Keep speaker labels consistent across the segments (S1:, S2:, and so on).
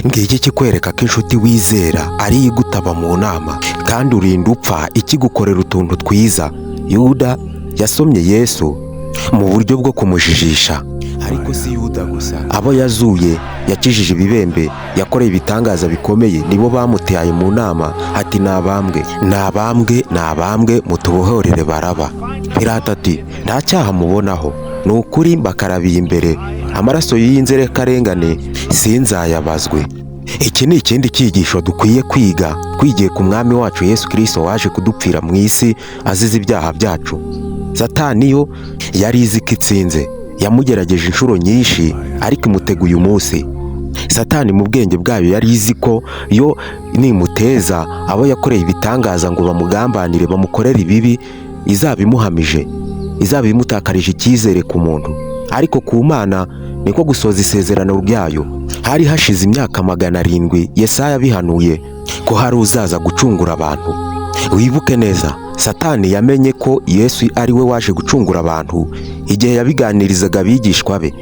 S1: ngiki kikwereka ko inshuti wizera ari igutaba mu nama kandi urinda upfa ikigukorera utuntu twiza. Yuda yasomye Yesu mu buryo bwo kumujijisha, ariko si Yuda gusa, abo yazuye yakijije ibibembe, yakoreye ibitangaza bikomeye, nibo bamutaye mu nama ati nabambwe nabambwe nabambwe mutubohorere Baraba. Pilato ati nta cyaha mubonaho, ni ukuri mbakarabiye imbere, amaraso y'inzirakarengane sinzayabazwe. Iki ni ikindi cyigisho dukwiye kwiga twigiye ku mwami wacu Yesu Kristo waje kudupfira mu isi azize ibyaha byacu. Satani yo yari izi ko itsinze, yamugerageje inshuro nyinshi ariko imutega uyu munsi. Satani mu bwenge bwayo yari izi ko yo nimuteza abo yakoreye ibitangaza ngo bamugambanire bamukorere ibibi, izaba imuhamije, izaba imutakarije icyizere ku muntu. Ariko ku Mana niko gusoza isezerano ryayo. Hari hashize imyaka 700 Yesaya bihanuye ko hari uzaza gucungura abantu. Wibuke neza, Satani yamenye ko Yesu ari we waje gucungura abantu igihe yabiganirizaga abigishwa be.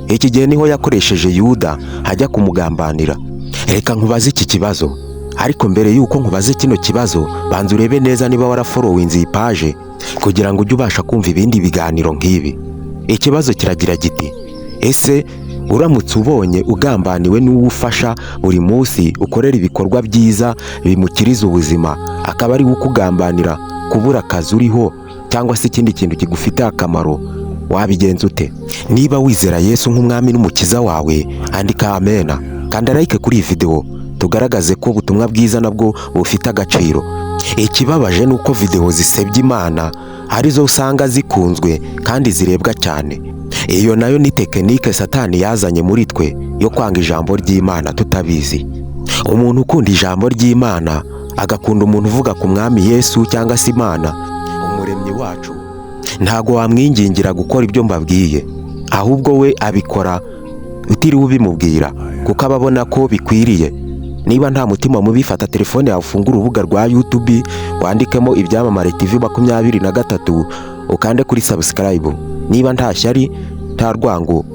S1: Iki gihe niho yakoresheje Yuda hajya kumugambanira. Reka nkubaze iki kibazo, ariko mbere yuko nkubaze kino kibazo banza urebe neza niba waraforowinze iyi page kugira ngo ujye ubasha kumva ibindi biganiro nk'ibi. Ikibazo kiragira giti, ese uramutse ubonye ugambaniwe n'uwo ufasha buri munsi ukorera ibikorwa byiza bimukiriza ubuzima, akaba ari ukugambanira kubura akazi uriho cyangwa se ikindi kintu kigufitiye akamaro, wabigenza ute? Niba wizera Yesu nk'umwami n'umukiza wawe, andika amena, kanda like kuri iyi video tugaragaze ko ubutumwa bwiza nabwo bufite agaciro. Ikibabaje nuko video zisebya Imana arizo usanga zikunzwe kandi zirebwa cyane. Iyo nayo ni tekinike Satani yazanye muri twe yo kwanga ijambo ry'Imana tutabizi. Umuntu ukunda ijambo ry'Imana agakunda umuntu uvuga ku mwami Yesu cyangwa se Imana umuremyi wacu, ntago wamwingingira gukora ibyo mbabwiye, ahubwo we abikora utiriwe ubimubwira kuko ababona ko bikwiriye. Niba nta mutima mubi, fata telefone yawe ufungura urubuga rwa YouTube wandikemo Ibyamamare TV 23 ukande kuri subscribe. Niba nta shyari, nta rwango,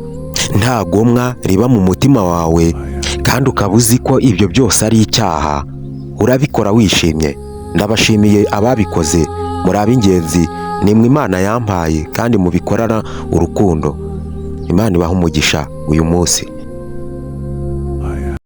S1: nta gomwa riba mu mutima wawe kandi ukaba uzi ko ibyo byose ari icyaha, urabikora wishimye. Ndabashimiye ababikoze, muri ab'ingenzi, nimwe Imana yampaye kandi mubikorana urukundo. Imana ibaha umugisha uyu munsi.